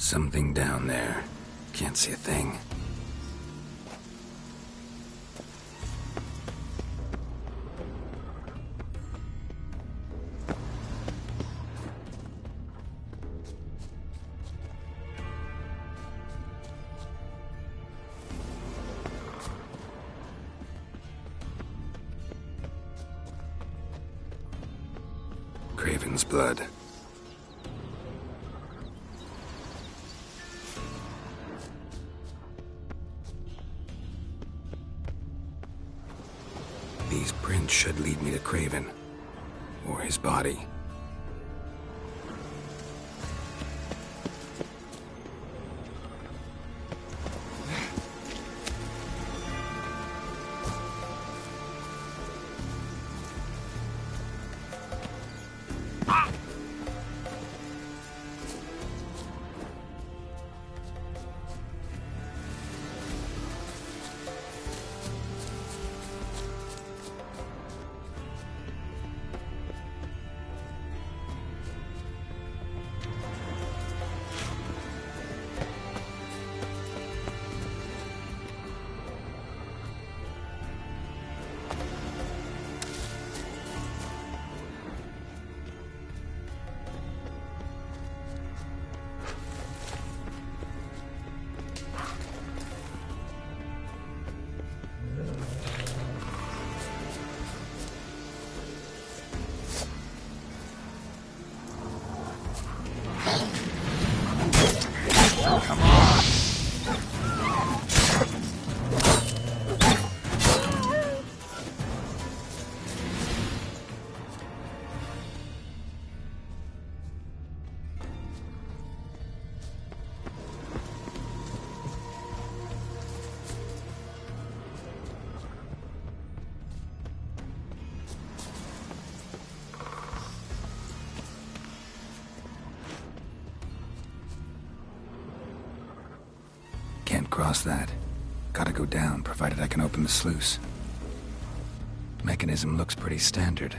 Something down there. Can't see a thing. Craven's blood. These prints should lead me to Craven. Or his body. Can't cross that. Gotta go down, provided I can open the sluice. Mechanism looks pretty standard.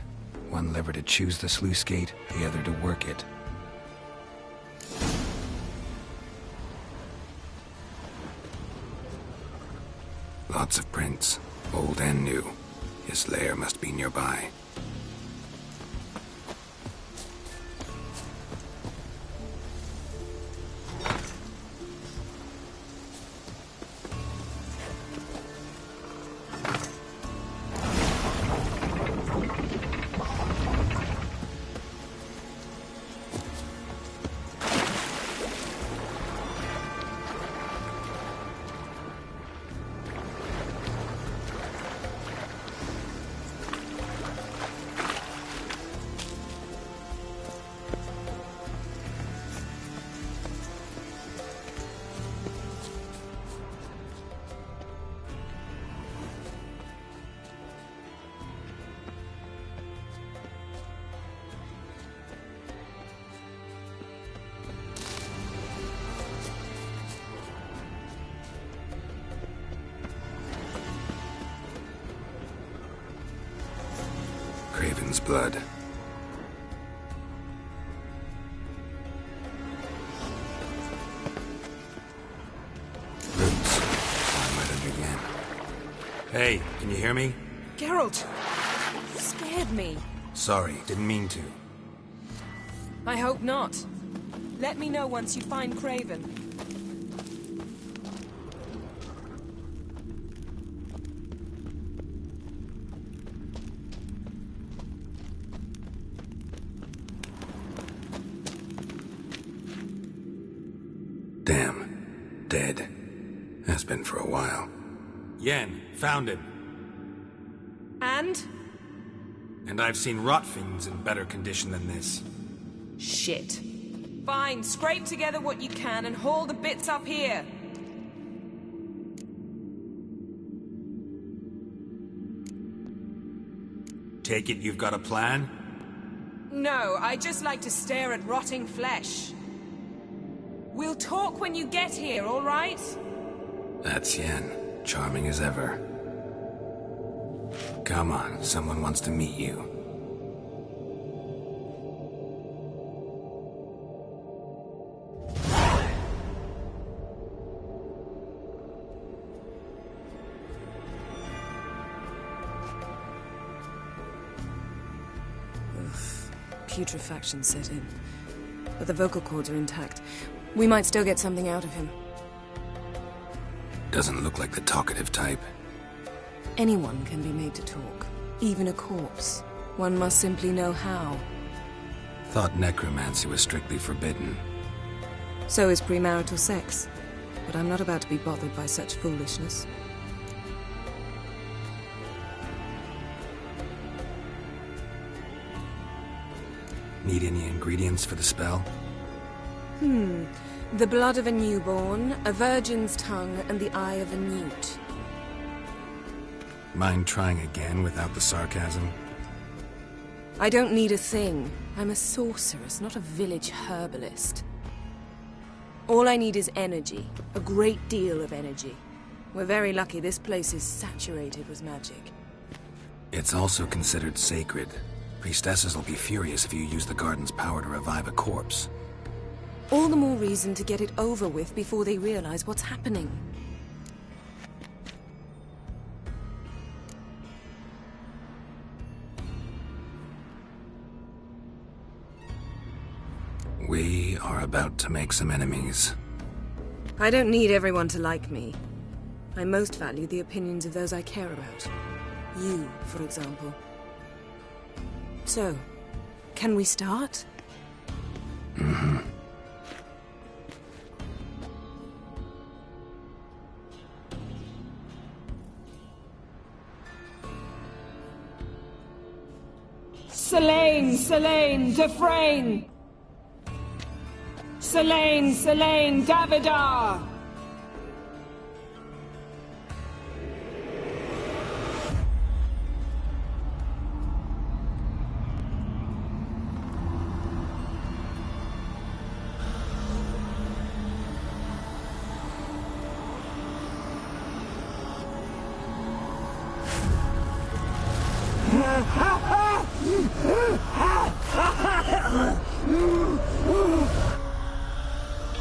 One lever to choose the sluice gate, the other to work it. Lots of prints, old and new. His lair must be nearby. Craven's blood. Roots. I'm right under again. Hey, can you hear me? Geralt! You scared me. Sorry, didn't mean to. I hope not. Let me know once you find Craven. Damn. Dead. Has been for a while. Yen, found him. And? And I've seen rot fiends in better condition than this. Shit. Fine, scrape together what you can and haul the bits up here. Take it you've got a plan? No, I just like to stare at rotting flesh. We'll talk when you get here, all right? That's Yen. Charming as ever. Come on, someone wants to meet you. putrefaction set in. But the vocal cords are intact. We might still get something out of him. Doesn't look like the talkative type. Anyone can be made to talk. Even a corpse. One must simply know how. Thought necromancy was strictly forbidden. So is premarital sex. But I'm not about to be bothered by such foolishness. Need any ingredients for the spell? The blood of a newborn, a virgin's tongue, and the eye of a newt. Mind trying again without the sarcasm? I don't need a thing. I'm a sorceress, not a village herbalist. All I need is energy. A great deal of energy. We're very lucky this place is saturated with magic. It's also considered sacred. Priestesses will be furious if you use the garden's power to revive a corpse. All the more reason to get it over with before they realize what's happening. We are about to make some enemies. I don't need everyone to like me. I most value the opinions of those I care about. You, for example. So, can we start? Mm-hmm. Selene, Selene, Defrain! Selene, Selene, Davidar!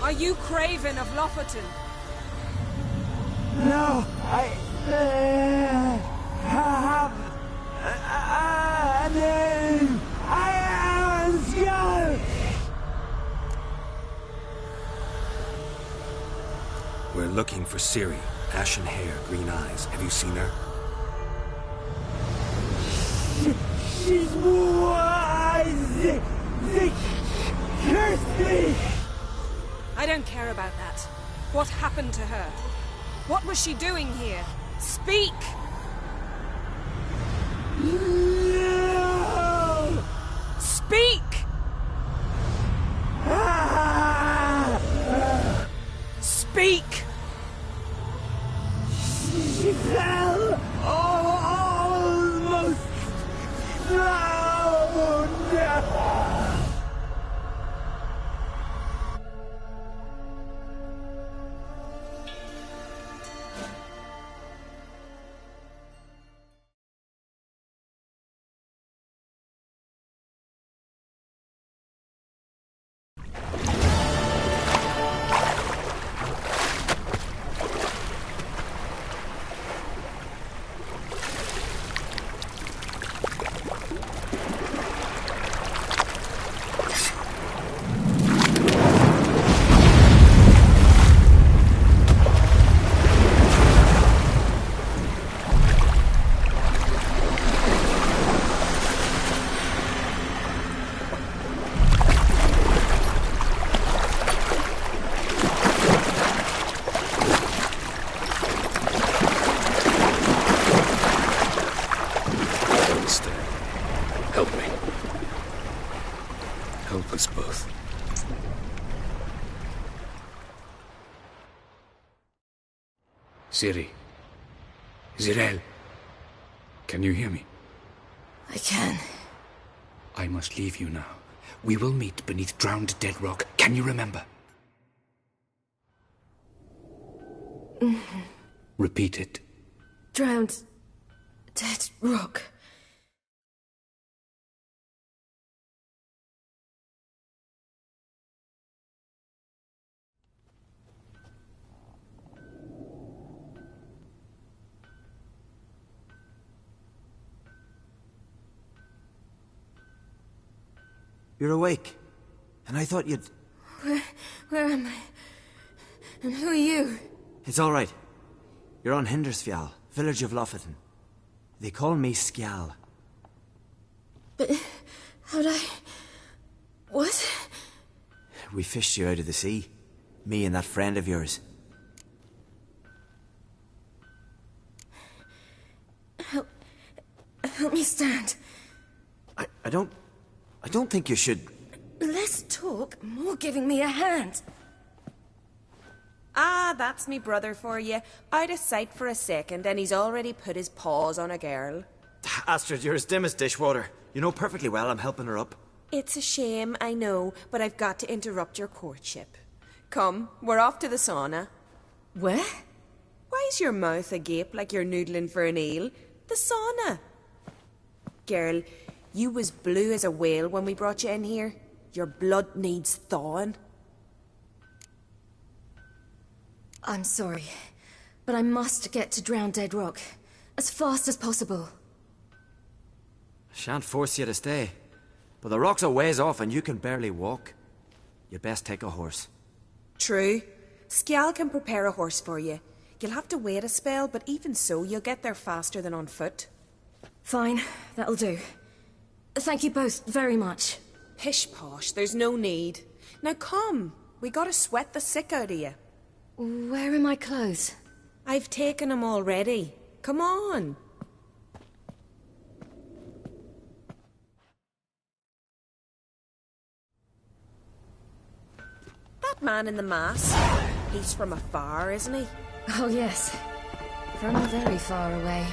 Are you Craven of Lofoten? No, I have a name. I am Skull. We're looking for Ciri. Ashen hair, green eyes. Have you seen her? She's wise. They cursed me. I don't care about that. What happened to her? What was she doing here? Speak! No. Speak! Speak! She fell almost drowned. Ciri. Zirel. Can you hear me? I can. I must leave you now. We will meet beneath drowned dead rock. Can you remember? Repeat it. Drowned. Dead rock. You're awake. And I thought you'd... Where am I? And who are you? It's all right. You're on Hindersfjall, village of Lofoten. They call me Skjal. But how'd I... What? We fished you out of the sea. Me and that friend of yours. Help me stand. I don't think you should... Less talk, more giving me a hand. Ah, that's me brother for you. Out of sight for a second, and he's already put his paws on a girl. Astrid, you're as dim as dishwater. You know perfectly well I'm helping her up. It's a shame, I know, but I've got to interrupt your courtship. Come, we're off to the sauna. Where? Why's your mouth agape like you're noodling for an eel? The sauna. Girl, you was blue as a whale when we brought you in here. Your blood needs thawing. I'm sorry, but I must get to Drowned Dead Rock as fast as possible. I shan't force you to stay, but the rock's a ways off and you can barely walk. You'd best take a horse. True. Skjal can prepare a horse for you. You'll have to wait a spell, but even so, you'll get there faster than on foot. Fine, that'll do. Thank you both very much. Pish-posh, there's no need. Now come, we gotta sweat the sick out of you. Where are my clothes? I've taken them already. Come on. That man in the mask, he's from afar, isn't he? Oh yes, from very far away.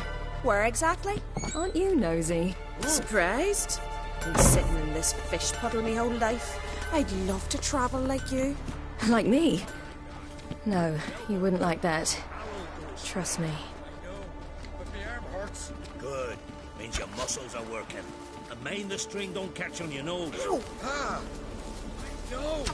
Where exactly? Aren't you nosy? Surprised? Been sitting in this fish puddle me whole life. I'd love to travel like you. Like me? No, you wouldn't like that. Trust me. But my arm hurts. Good. Means your muscles are working. And mind the string don't catch on your nose. Ow! Ah! No!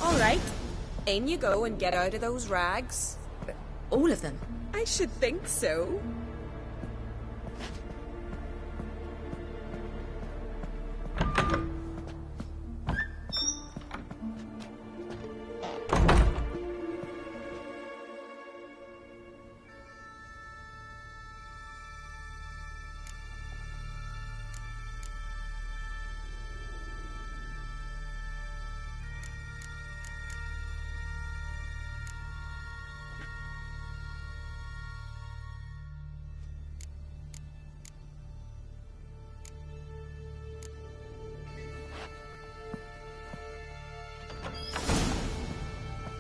All right. In you go and get out of those rags. All of them? I should think so.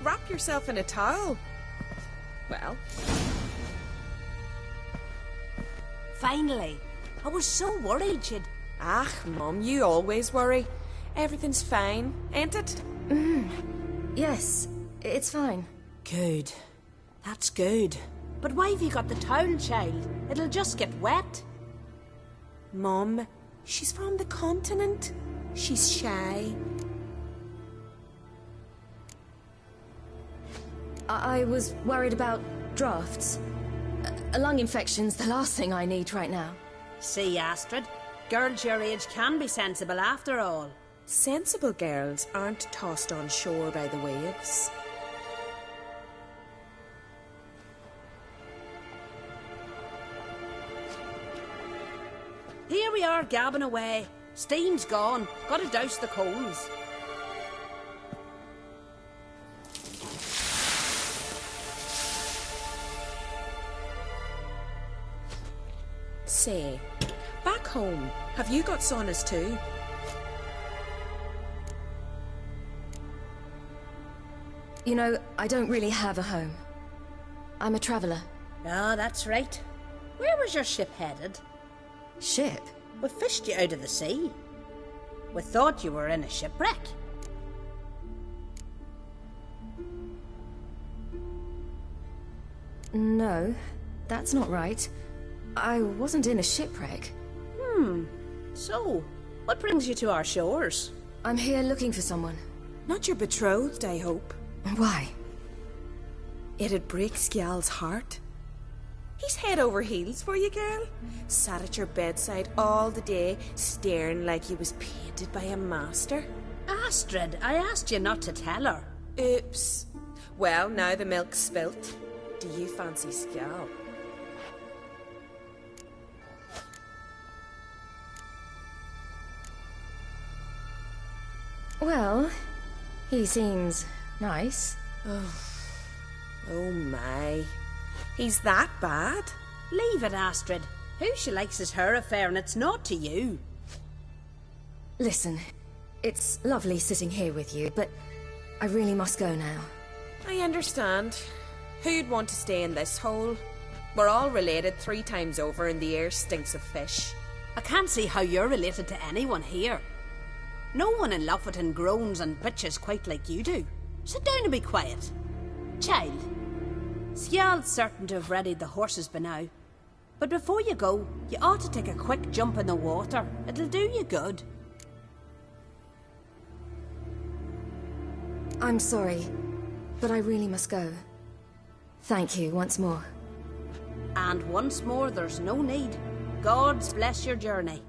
Wrap yourself in a towel. Well. Finally. I was so worried you'd... Ah, Mum, you always worry. Everything's fine, ain't it? Yes, it's fine. Good. That's good. But why have you got the towel, child? It'll just get wet. Mum, she's from the continent. She's shy. I was worried about drafts. A lung infection's the last thing I need right now. See, Astrid, girls your age can be sensible after all. Sensible girls aren't tossed on shore by the waves. Here we are gabbing away. Steam's gone. Gotta douse the coals. Say, back home, have you got saunas too? You know, I don't really have a home. I'm a traveller. Ah, that's right. Where was your ship headed? Ship? We fished you out of the sea. We thought you were in a shipwreck. No, that's not right. I wasn't in a shipwreck. So, what brings you to our shores? I'm here looking for someone. Not your betrothed, I hope. Why? It'd break Skjal's heart. He's head over heels for you, girl. Sat at your bedside all the day, staring like he was painted by a master. Astrid, I asked you not to tell her. Oops. Well, now the milk's spilt. Do you fancy Skjal? Well, he seems nice. Oh my. He's that bad? Leave it, Astrid. Who she likes is her affair, and it's not to you. Listen, it's lovely sitting here with you, but I really must go now. I understand. Who'd want to stay in this hole? We're all related 3 times over and the air stinks of fish. I can't see how you're related to anyone here. No one in Lofoten groans and bitches quite like you do. Sit down and be quiet. Child, Skjal's certain to have readied the horses by now. But before you go, you ought to take a quick jump in the water. It'll do you good. I'm sorry, but I really must go. Thank you once more. And once more, there's no need. God's bless your journey.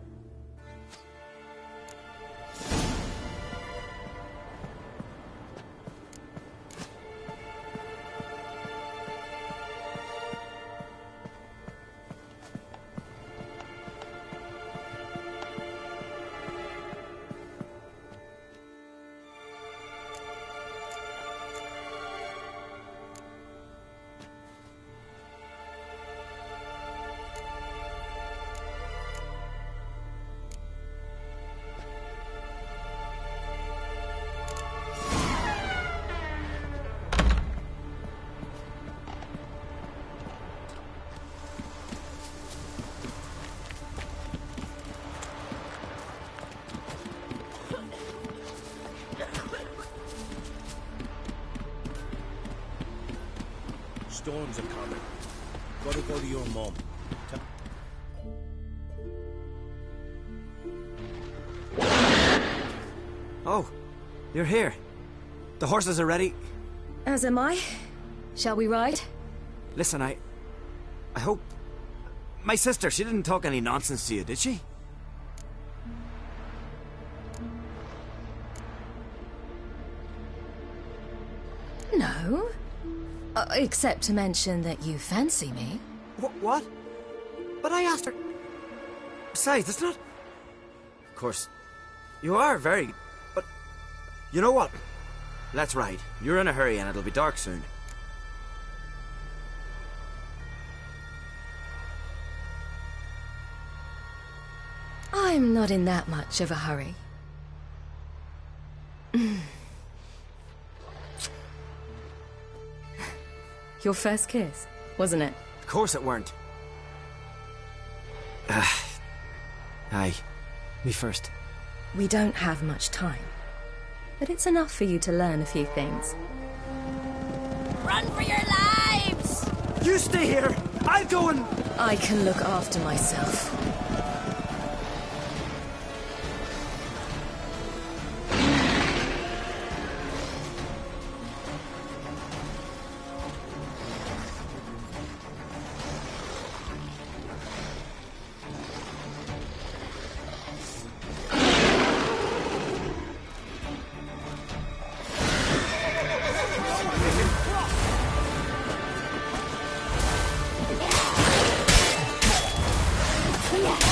Storms are coming. Gotta go to your mum. Oh, you're here. The horses are ready. As am I. Shall we ride? Listen, I hope... My sister, she didn't talk any nonsense to you, did she? No. Except to mention that you fancy me. What? But I asked her... Besides, it's not... Of course, you are very... But... You know what? Let's ride. You're in a hurry and it'll be dark soon. I'm not in that much of a hurry. Your first kiss, wasn't it? Of course it weren't. Aye. Me first. We don't have much time. But it's enough for you to learn a few things. Run for your lives! You stay here! I'll go and... I can look after myself. Yeah.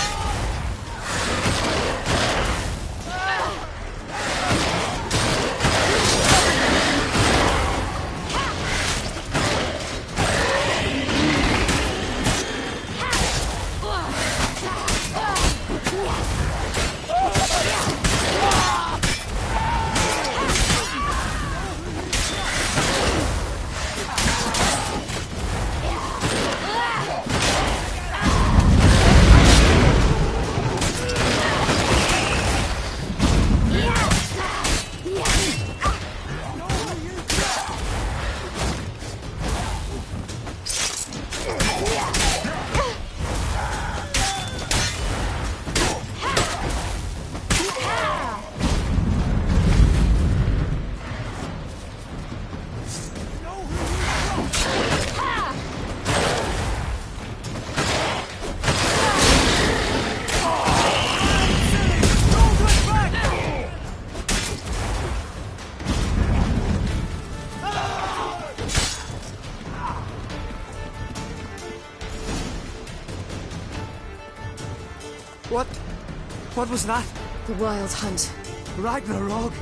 What was that? The Wild Hunt. Ragnarok?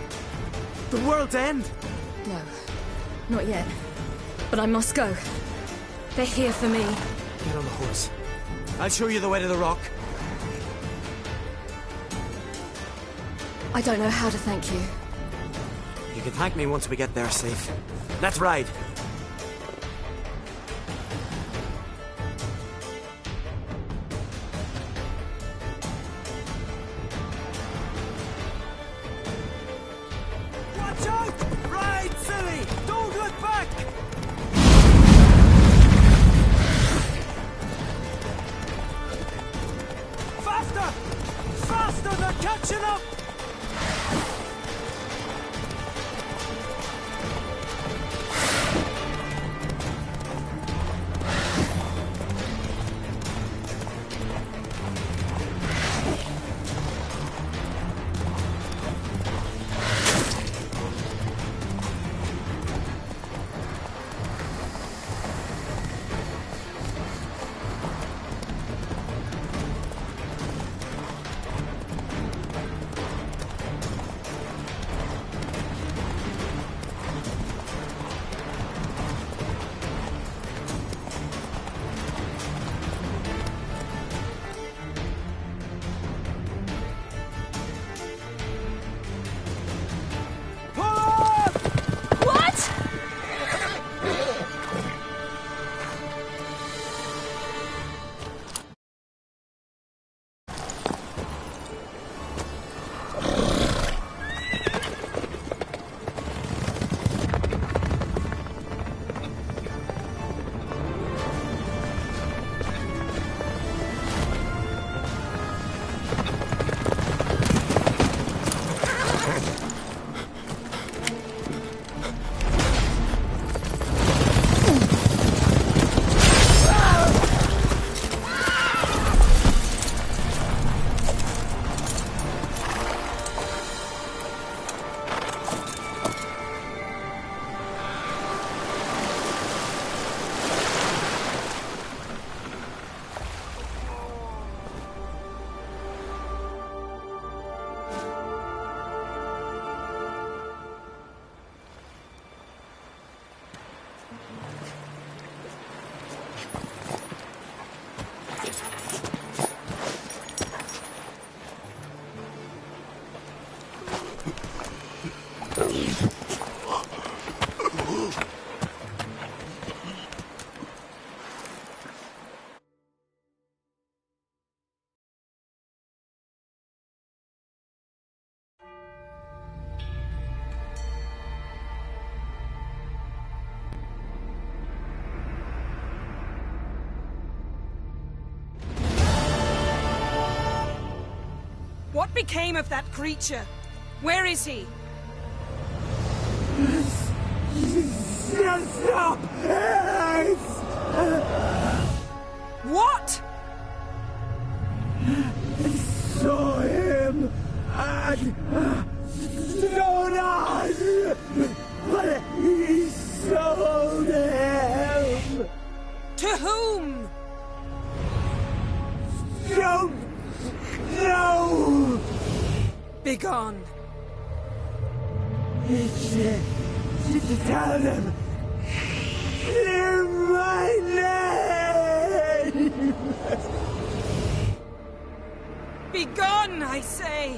The world's end? No, not yet. But I must go. They're here for me. Get on the horse. I'll show you the way to the rock. I don't know how to thank you. You can thank me once we get there safe. Let's ride. Watch out! Ride, silly! Don't look back! Faster! Faster! They're catching up! What became of that creature? Where is he? Stop! What? Saw him and Jonas, but he sold him. To whom? Don't know. Begone. Tell them. Clear my name. Begone, I say.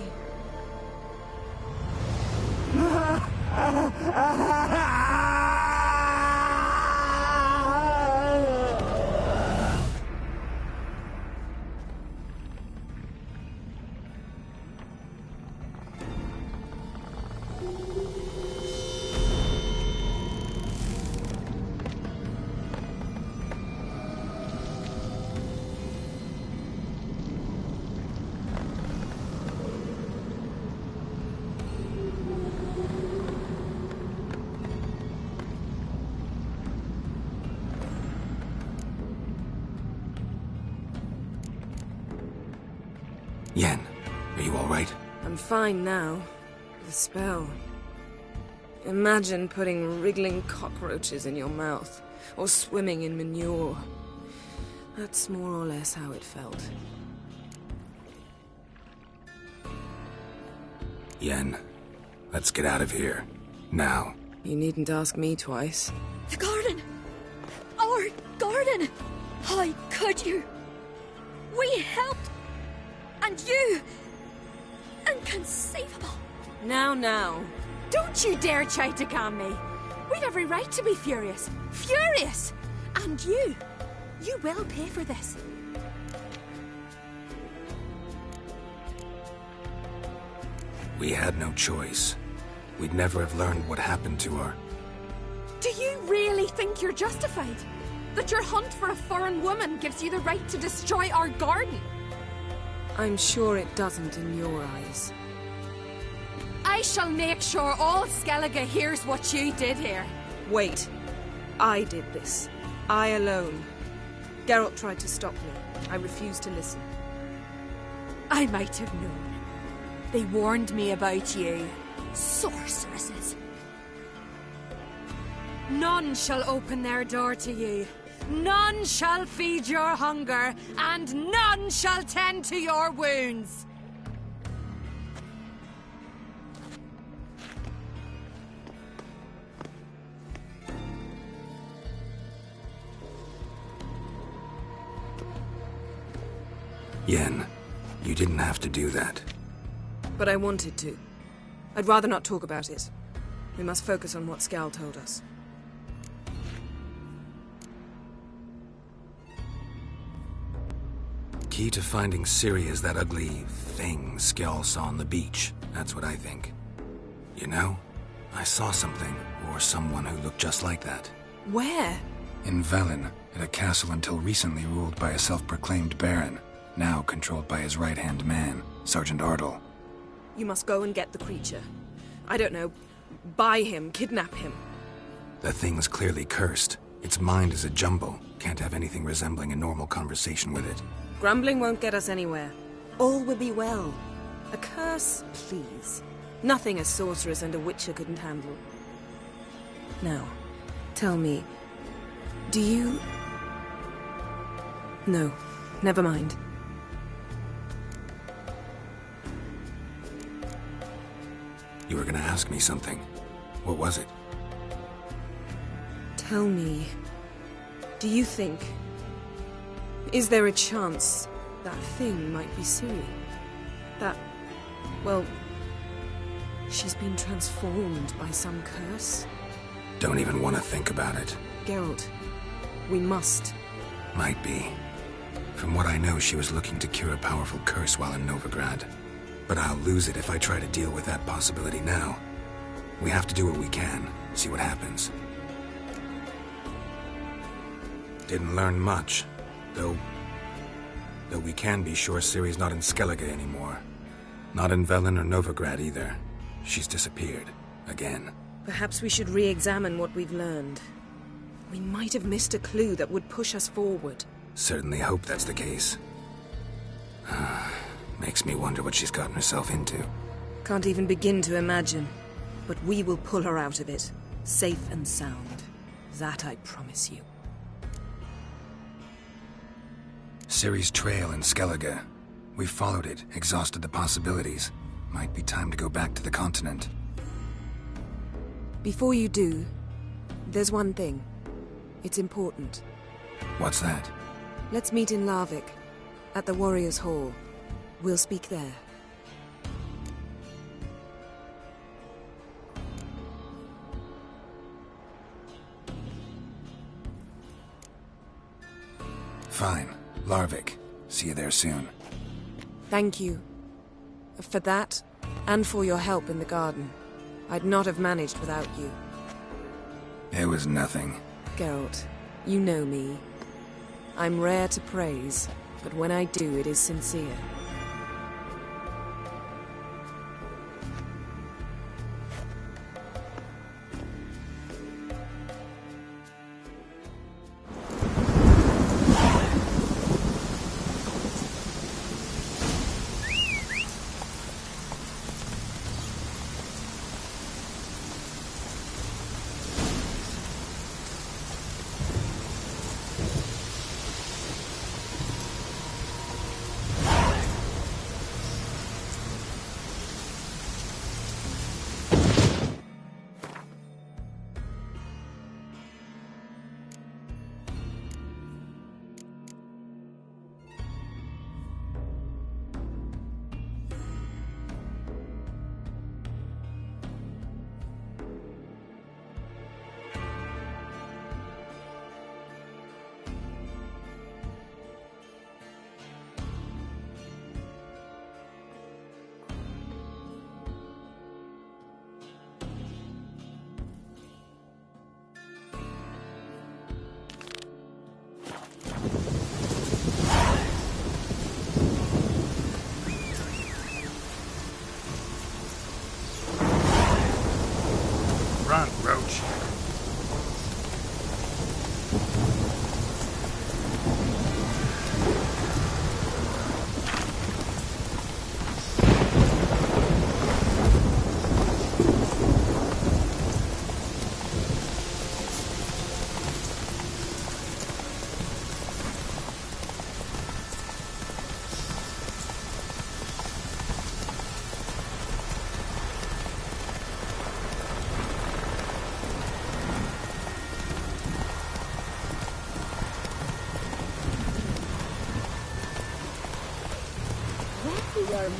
Yen, are you all right? I'm fine now. The spell. Imagine putting wriggling cockroaches in your mouth, or swimming in manure. That's more or less how it felt. Yen, let's get out of here. Now. You needn't ask me twice. The garden! Our garden! How could you? We helped! And you! Inconceivable! Now. Don't you dare try to calm me! We'd every right to be furious! Furious! And you will pay for this. We had no choice. We'd never have learned what happened to her. Do you really think you're justified? That your hunt for a foreign woman gives you the right to destroy our garden? I'm sure it doesn't in your eyes. I shall make sure all Skellige hears what you did here. Wait. I did this. I alone. Geralt tried to stop me. I refused to listen. I might have known. They warned me about you. Sorceresses. None shall open their door to you. None shall feed your hunger, and none shall tend to your wounds. Yen, you didn't have to do that. But I wanted to. I'd rather not talk about it. We must focus on what Skal told us. Key to finding Ciri is that ugly thing Skell saw on the beach. That's what I think. You know, I saw something, or someone who looked just like that. Where? In Velen, at a castle until recently ruled by a self-proclaimed baron, now controlled by his right-hand man, Sergeant Ardle. You must go and get the creature. I don't know, buy him, kidnap him. The thing's clearly cursed. Its mind is a jumble. Can't have anything resembling a normal conversation with it. Grumbling won't get us anywhere. All will be well. A curse, please. Nothing a sorceress and a witcher couldn't handle. Now, tell me, do you... No, never mind. You were gonna ask me something. What was it? Tell me, do you think... Is there a chance that thing might be Ciri? That... well... she's been transformed by some curse? Don't even want to think about it. Geralt, we must. Might be. From what I know, she was looking to cure a powerful curse while in Novigrad. But I'll lose it if I try to deal with that possibility now. We have to do what we can, see what happens. Didn't learn much, though we can be sure Ciri's not in Skellige anymore. Not in Velen or Novigrad either. She's disappeared. Again. Perhaps we should re-examine what we've learned. We might have missed a clue that would push us forward. Certainly hope that's the case. Makes me wonder what she's gotten herself into. Can't even begin to imagine. But we will pull her out of it. Safe and sound. That I promise you. Ciri's trail in Skellige. We followed it, exhausted the possibilities. Might be time to go back to the continent. Before you do, there's one thing. It's important. What's that? Let's meet in Larvik, at the Warriors' Hall. We'll speak there. Fine. Larvik. See you there soon. Thank you. For that, and for your help in the garden. I'd not have managed without you. It was nothing. Geralt, you know me. I'm rare to praise, but when I do, it is sincere.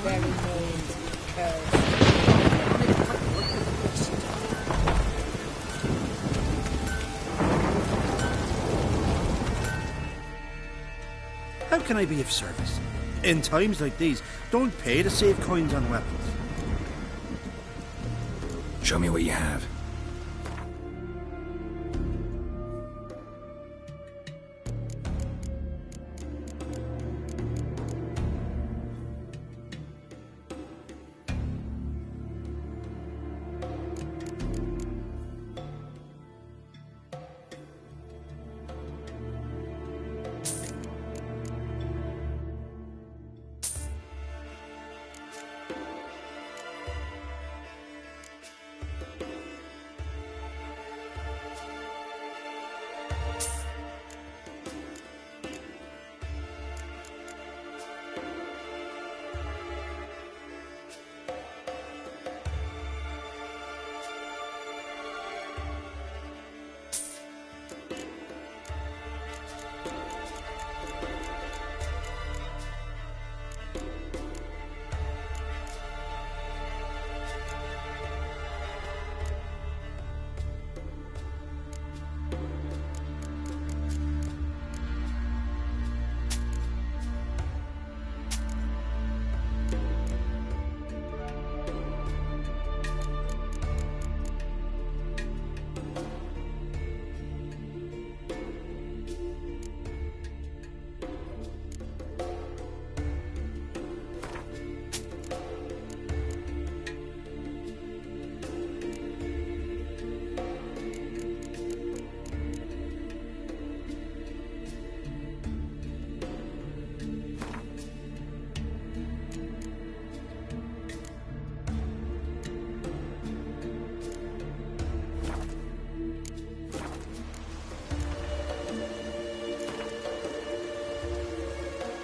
very names, curse. How can I be of service? In times like these, don't pay to save coins on weapons. Show me what you have.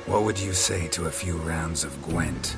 What would you say to a few rounds of Gwent?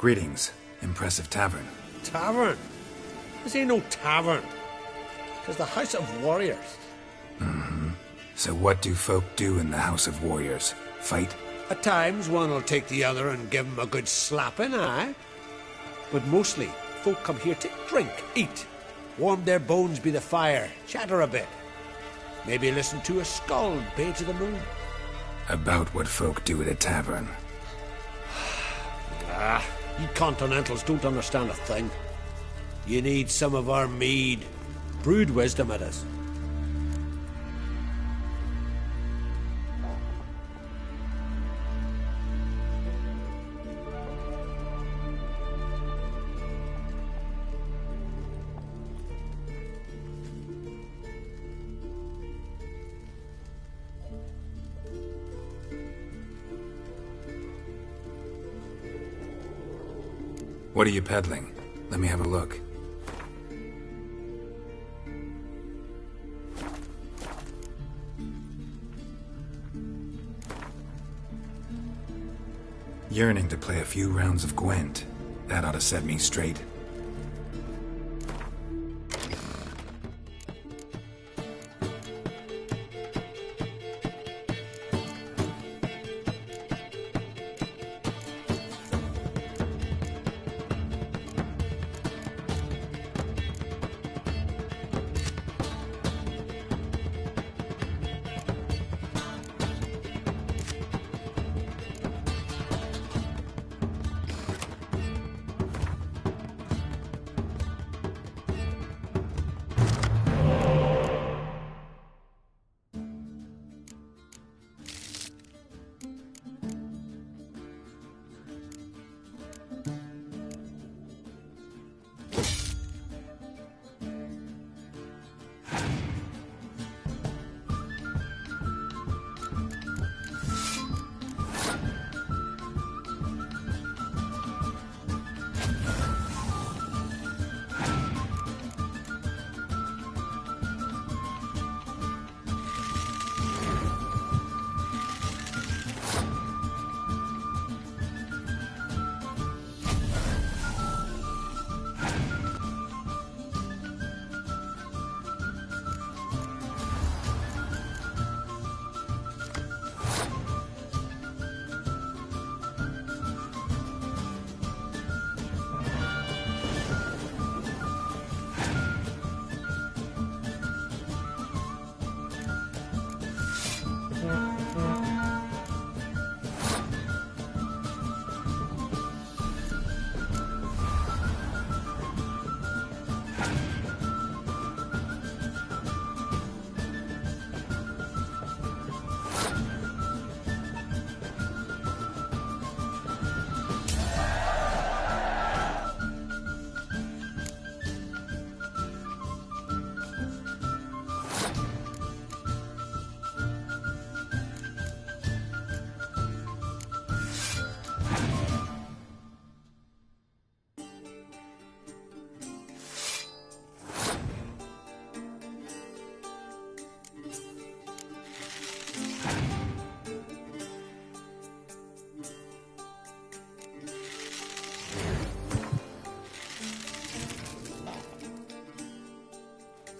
Greetings. Impressive tavern. Tavern? This ain't no tavern. It's the House of Warriors. Mm-hmm. So what do folk do in the House of Warriors? Fight? At times, one will take the other and give 'em a good slapping, aye? But mostly, folk come here to drink, eat, warm their bones by the fire, chatter a bit. Maybe listen to a skald bay to the moon. About what folk do at a tavern. You continentals don't understand a thing. You need some of our mead. Brewed wisdom it is. What are you peddling? Let me have a look. Yearning to play a few rounds of Gwent. That ought to set me straight.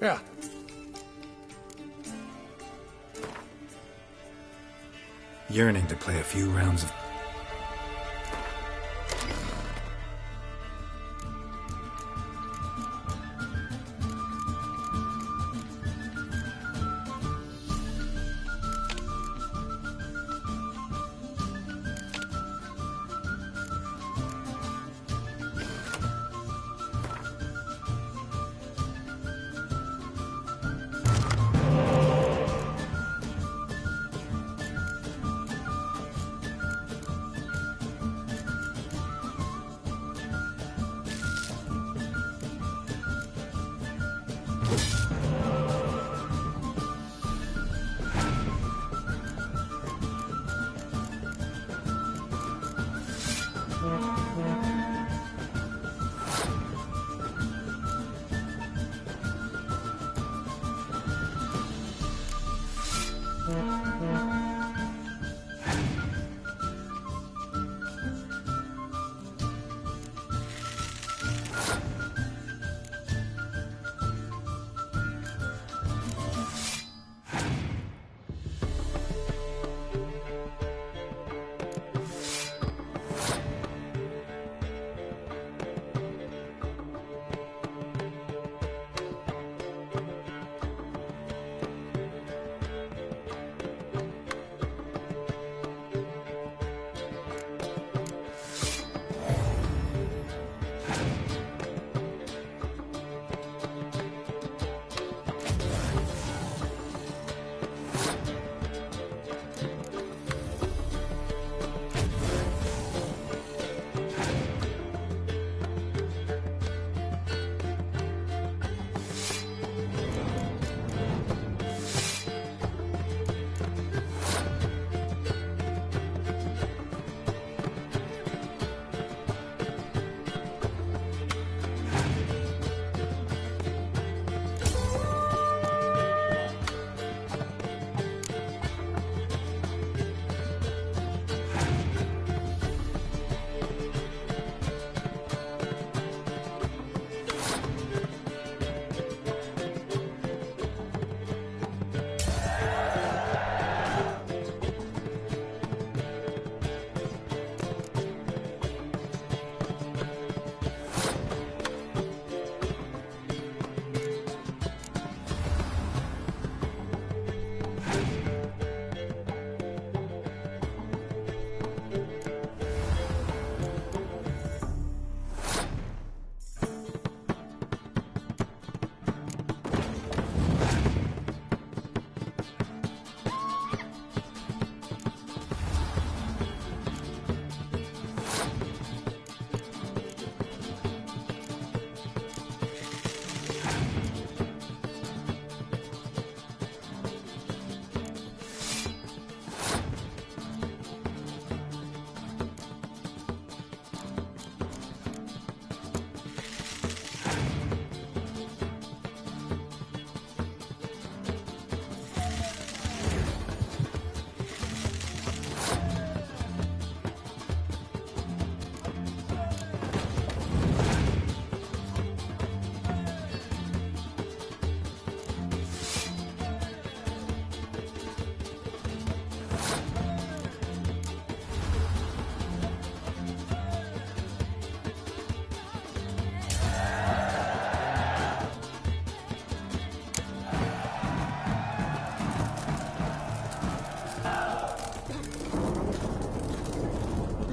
Yeah. Yearning to play a few rounds of...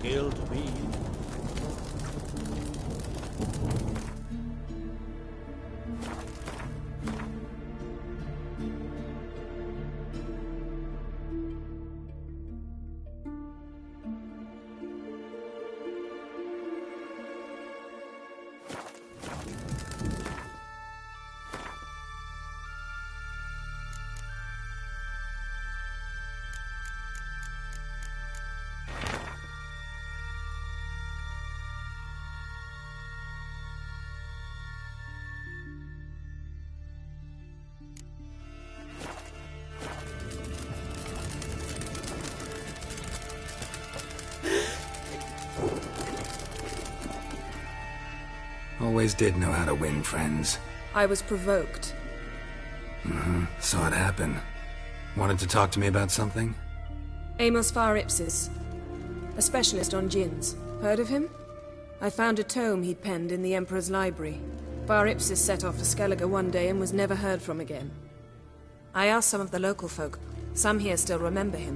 killed me. Always did know how to win friends. I was provoked. Saw it happen. Wanted to talk to me about something? Amos Ipsis, a specialist on djinns. Heard of him? I found a tome he'd penned in the Emperor's library. Ipsis set off to Skellige one day and was never heard from again. I asked some of the local folk. Some here still remember him.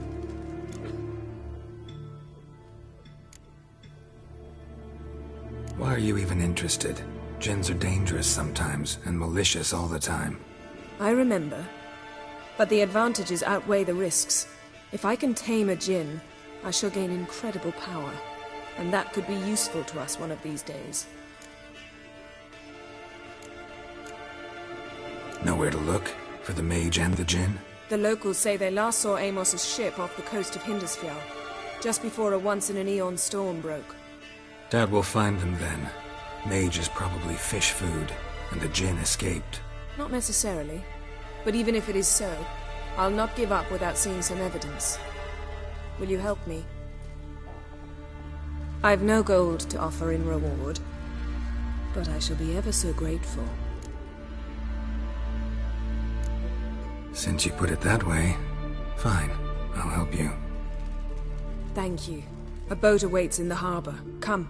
Why are you even interested? Djinns are dangerous sometimes, and malicious all the time. I remember. But the advantages outweigh the risks. If I can tame a djinn, I shall gain incredible power. And that could be useful to us one of these days. Nowhere to look? For the mage and the djinn? The locals say they last saw Amos's ship off the coast of Hindisfjall, just before a once-in-an-eon storm broke. Doubt we'll find them then. Mage is probably fish food, and the djinn escaped. Not necessarily. But even if it is so, I'll not give up without seeing some evidence. Will you help me? I've no gold to offer in reward, but I shall be ever so grateful. Since you put it that way, fine. I'll help you. Thank you. A boat awaits in the harbor. Come.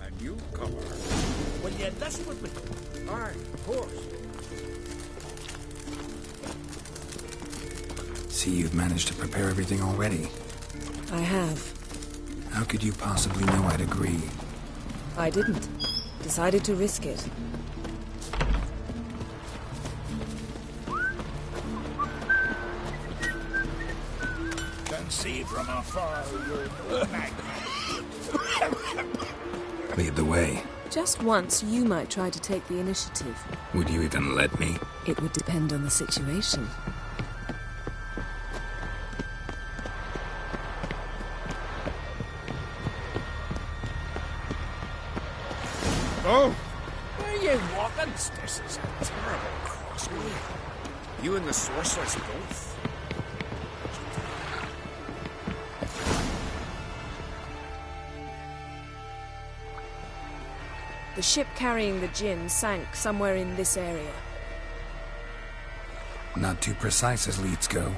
A newcomer? Will you listen with me? Aye, of course. See, you've managed to prepare everything already. I have. How could you possibly know I'd agree? I didn't. Decided to risk it. Can see from afar your mag. Lead the way. Just once, you might try to take the initiative. Would you even let me? It would depend on the situation. Oh! Where are you walking? This is a terrible crossway. You and the sorceress both. The ship carrying the djinn sank somewhere in this area. Not too precise as leads go.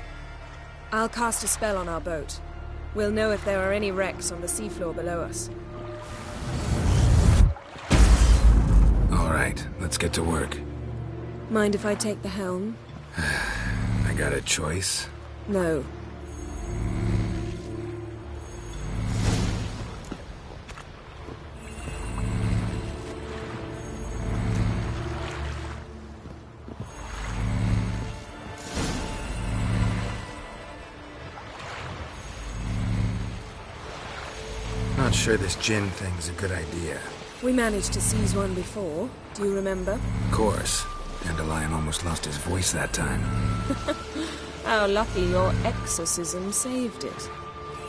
I'll cast a spell on our boat. We'll know if there are any wrecks on the seafloor below us. All right, let's get to work. Mind if I take the helm? I got a choice. No. Not sure this djinn thing's a good idea. We managed to seize one before. Do you remember? Of course. Dandelion almost lost his voice that time. How lucky your exorcism saved it.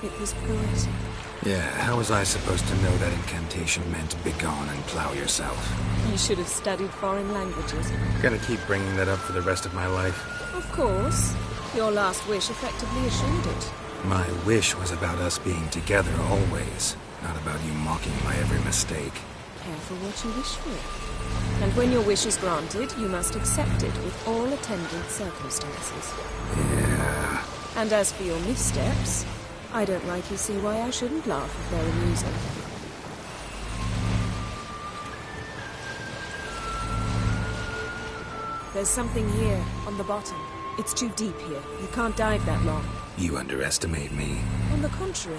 It was poetic. Yeah, how was I supposed to know that incantation meant begone and plow yourself? You should have studied foreign languages. Gonna keep bringing that up for the rest of my life. Of course. Your last wish effectively assured it. My wish was about us being together always, not about you mocking my every mistake. Careful what you wish for. And when your wish is granted, you must accept it with all attendant circumstances. Yeah. And as for your missteps, I don't rightly see why I shouldn't laugh if they're amusing. There's something here, on the bottom. It's too deep here. You can't dive that long. You underestimate me. On the contrary.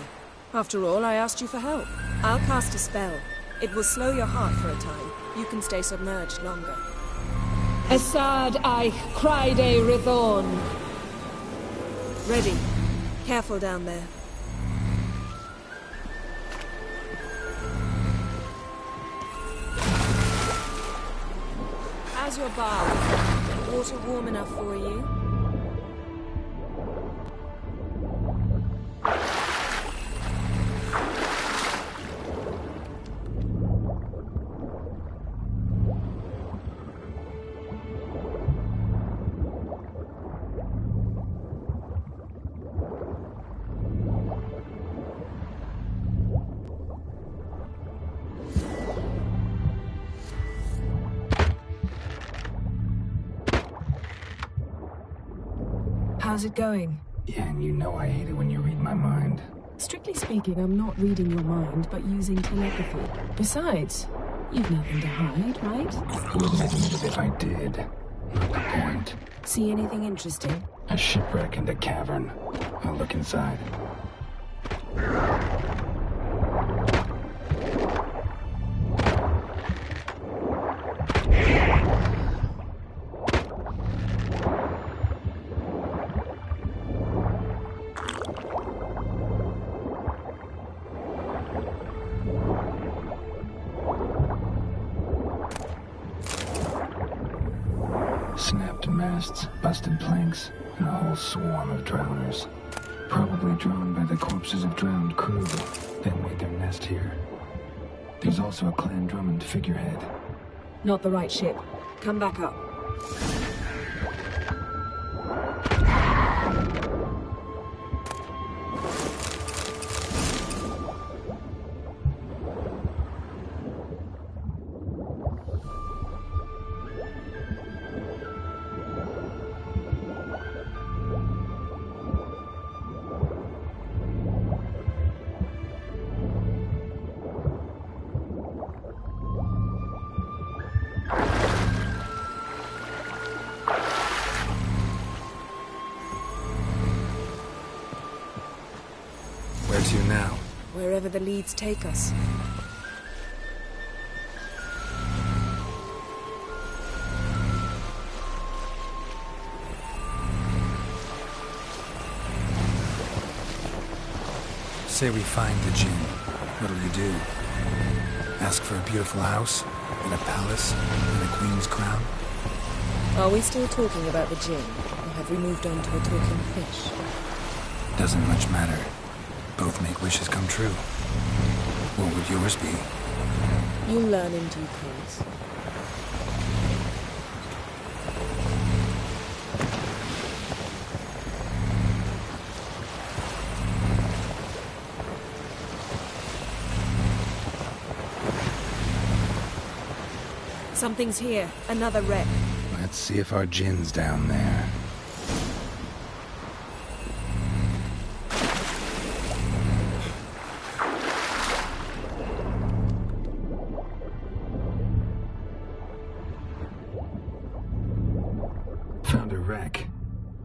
After all, I asked you for help. I'll cast a spell. It will slow your heart for a time. You can stay submerged longer. Assad I Criede Rithorn. Ready. Careful down there. How's your bath? Water warm enough for you? How's it going? Yeah, and you know I hate it when you read my mind. Strictly speaking, I'm not reading your mind, but using telepathy. Besides, you've nothing to hide, right? Wouldn't admit it if I did. Not the point. See anything interesting? A shipwreck and a cavern. I'll look inside. Snapped masts, busted planks, and a whole swarm of drowners. Probably drawn by the corpses of drowned crew that made their nest here. There's also a Clan Drummond figurehead. Not the right ship. Come back up. Where to now? Wherever the leads take us. Say we find the Jinn. What'll you do? Ask for a beautiful house? In a palace? In a queen's crown? Are we still talking about the Jinn? Or have we moved on to a talking fish? Doesn't much matter. Both make wishes come true. What would yours be? You'll learn in due course. Something's here. Another wreck. Let's see if our Jinn's down there. Found a wreck.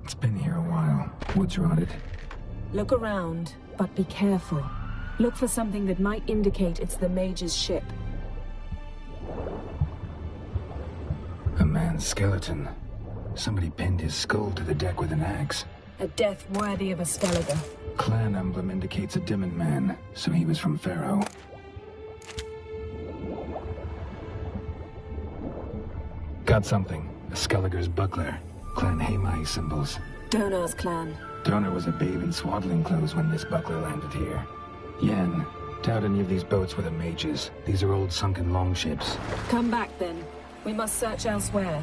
It's been here a while. What's rotted? Look around, but be careful. Look for something that might indicate it's the Mage's ship. A man's skeleton. Somebody pinned his skull to the deck with an axe. A death worthy of a Skellige. Clan emblem indicates a Dimmen man, so he was from Pharaoh. Got something. A Skellige's buckler. Clan Hamai symbols. Donar's clan. Donar was a babe in swaddling clothes when this buckler landed here. Yen, doubt any of these boats were the mages. These are old sunken longships. Come back then. We must search elsewhere.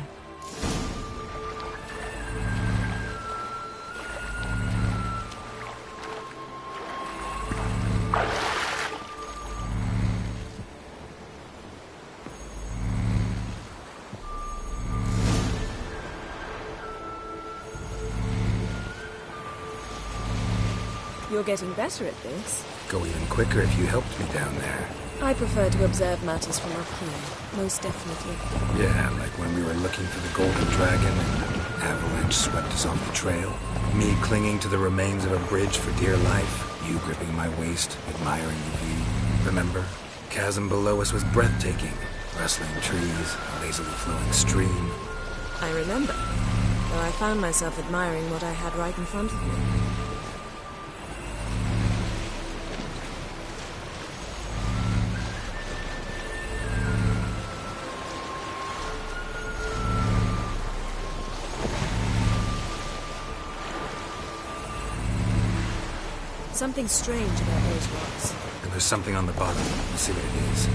You're getting better at this. Go even quicker if you helped me down there. I prefer to observe matters from up here, most definitely. Yeah, like when we were looking for the Golden Dragon and an avalanche swept us off the trail. Me clinging to the remains of a bridge for dear life. You gripping my waist, admiring the view. Remember? Chasm below us was breathtaking. Rustling trees, a lazily flowing stream. I remember, though I found myself admiring what I had right in front of me. Something strange about those rocks. And there's something on the bottom. Let's see what it is.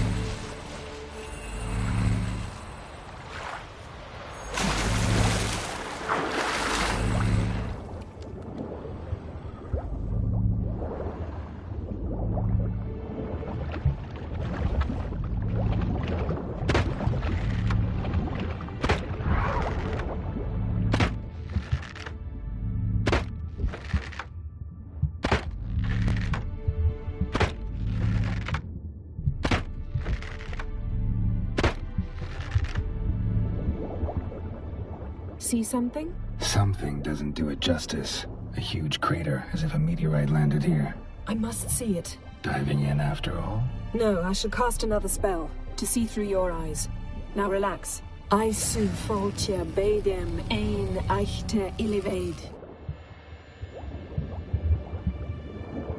See something? Something doesn't do it justice. A huge crater, as if a meteorite landed here. I must see it. Diving in after all? No, I shall cast another spell, to see through your eyes. Now relax. I su foltja bedem ein eichte illivaid.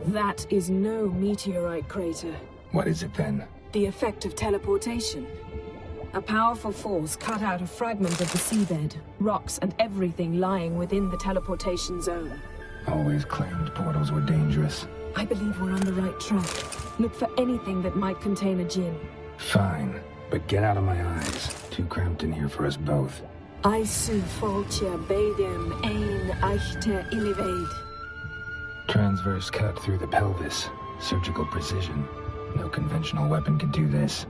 That is no meteorite crater. What is it then? The effect of teleportation. A powerful force cut out a fragment of the seabed, rocks and everything lying within the teleportation zone. Always claimed portals were dangerous. I believe we're on the right track. Look for anything that might contain a djinn. Fine, but get out of my eyes. Too cramped in here for us both. I su foltja bedem ein eichte illivaid. Transverse cut through the pelvis. Surgical precision. No conventional weapon could do this.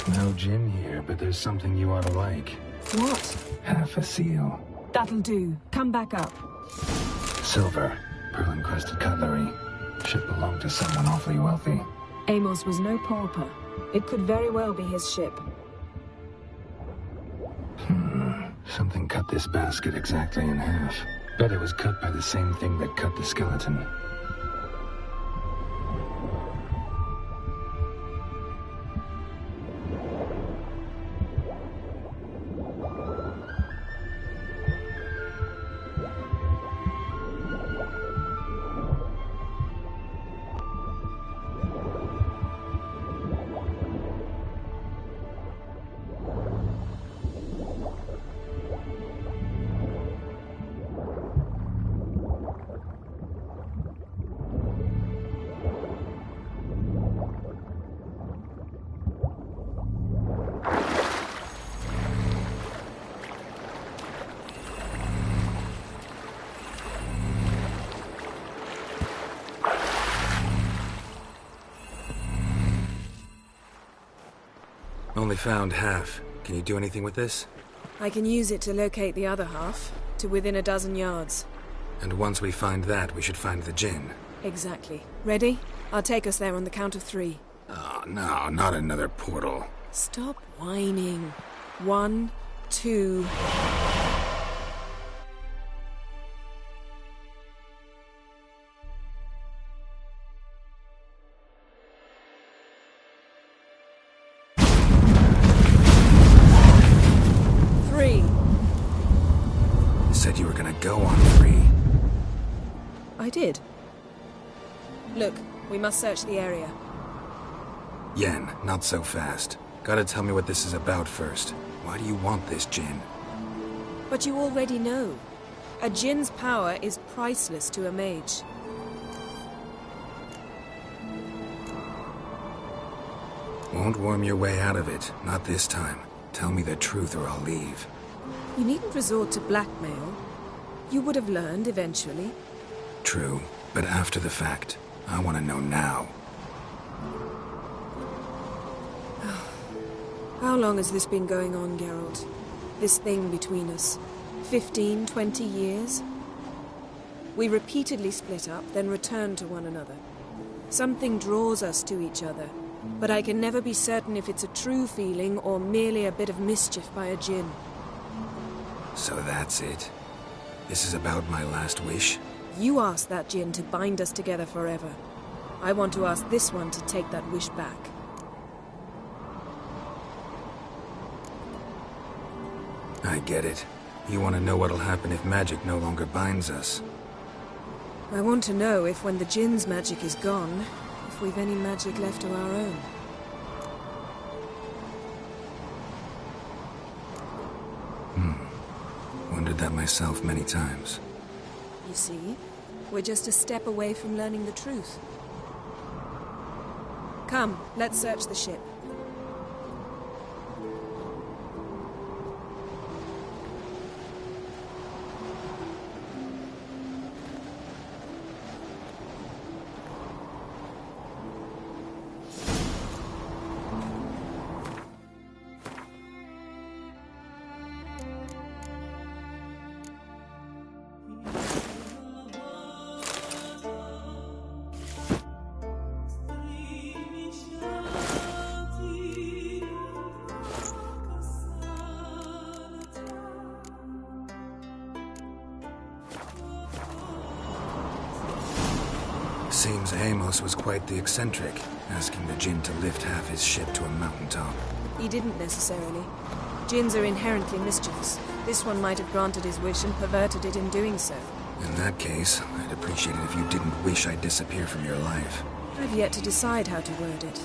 No djinn here, but there's something you ought to like. What? Half a seal. That'll do. Come back up. Silver. Pearl-encrusted cutlery. Ship belonged to someone awfully wealthy. Amos was no pauper. It could very well be his ship. Something cut this basket exactly in half. Bet it was cut by the same thing that cut the skeleton. Only found half. Can you do anything with this? I can use it to locate the other half, to within a dozen yards. And once we find that, we should find the djinn. Exactly. Ready? I'll take us there on the count of 3. Oh, no, not another portal. Stop whining. 1, 2... Said you were gonna go on 3. I did. Look, we must search the area. Yen, not so fast. Gotta tell me what this is about first. Why do you want this djinn? But you already know. A djinn's power is priceless to a mage. Won't worm your way out of it. Not this time. Tell me the truth or I'll leave. You needn't resort to blackmail. You would have learned eventually. True, but after the fact. I want to know now. How long has this been going on, Geralt? This thing between us? 15, 20 years? We repeatedly split up, then returned to one another. Something draws us to each other, but I can never be certain if it's a true feeling or merely a bit of mischief by a djinn. So that's it? This is about my last wish? You asked that djinn to bind us together forever. I want to ask this one to take that wish back. I get it. You want to know what'll happen if magic no longer binds us. I want to know if when the djinn's magic is gone, if we've any magic left of our own. Wondered that myself many times. You see, we're just a step away from learning the truth. Come, let's search the ship. seems Amos was quite the eccentric, asking the Jinn to lift half his ship to a mountaintop. He didn't necessarily. Jinns are inherently mischievous. This one might have granted his wish and perverted it in doing so. In that case, I'd appreciate it if you didn't wish I'd disappear from your life. I've yet to decide how to word it.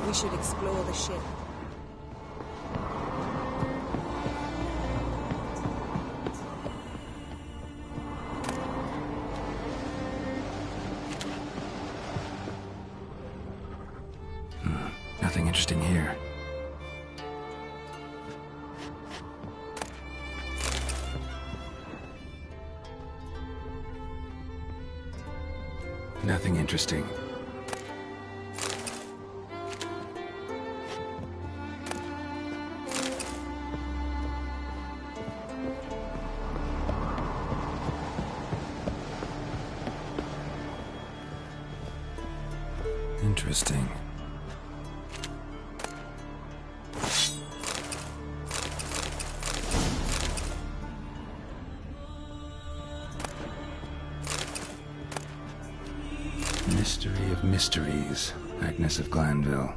We should explore the ship. Nothing interesting here. Nothing interesting. Interesting. Mystery of Mysteries, Agnes of Glanville.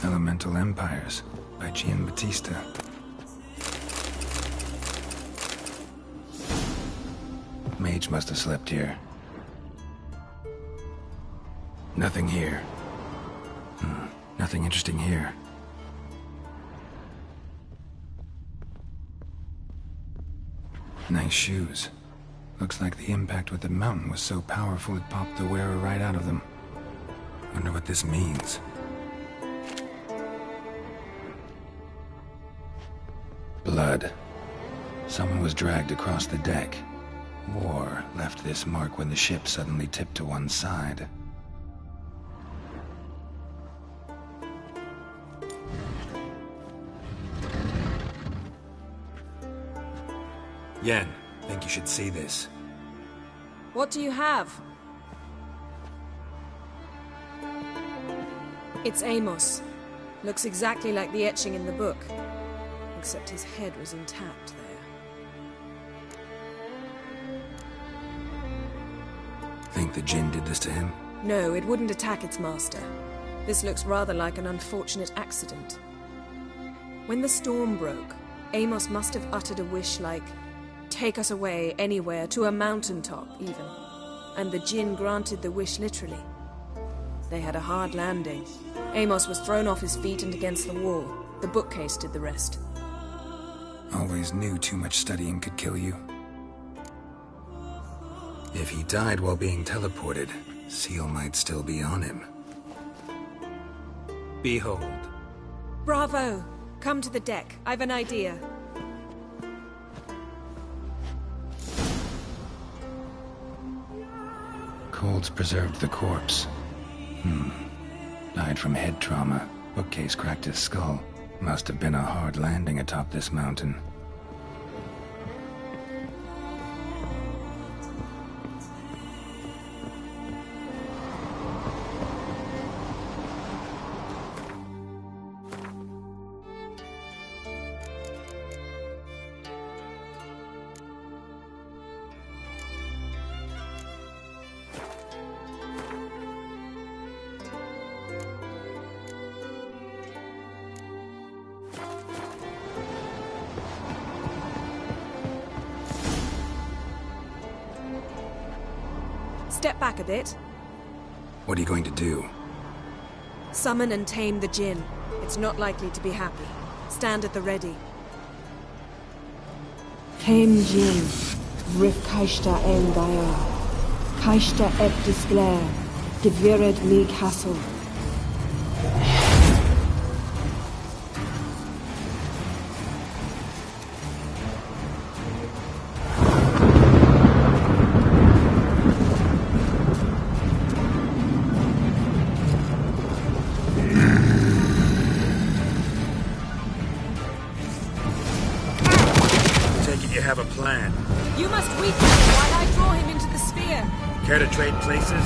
Elemental Empires, by Giambattista. Mage must have slept here. Nothing here. Nothing interesting here. Nice shoes. Looks like the impact with the mountain was so powerful it popped the wearer right out of them. Wonder what this means. Blood. Someone was dragged across the deck. War left this mark when the ship suddenly tipped to one side. Yen, think you should see this. What do you have? It's Amos. Looks exactly like the etching in the book. Except his head was intact there. Think the Jinn did this to him? No, it wouldn't attack its master. This looks rather like an unfortunate accident. When the storm broke, Amos must have uttered a wish like, "Take us away, anywhere, to a mountaintop, even." And the Jinn granted the wish literally. They had a hard landing. Amos was thrown off his feet and against the wall. The bookcase did the rest. Always knew too much studying could kill you. If he died while being teleported, Seal might still be on him. Behold. Bravo! Come to the deck. I've an idea. Colds preserved the corpse. Died from head trauma. Bookcase cracked his skull. Must have been a hard landing atop this mountain. Step back a bit. What are you going to do? Summon and tame the Jinn. It's not likely to be happy. Stand at the ready. Tame Jinn, Rif Kaishta en Gaia, Kaishta ep Disglair, Devired me Castle. Have a plan. You must weaken him while I draw him into the sphere. Care to trade places?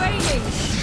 away ye!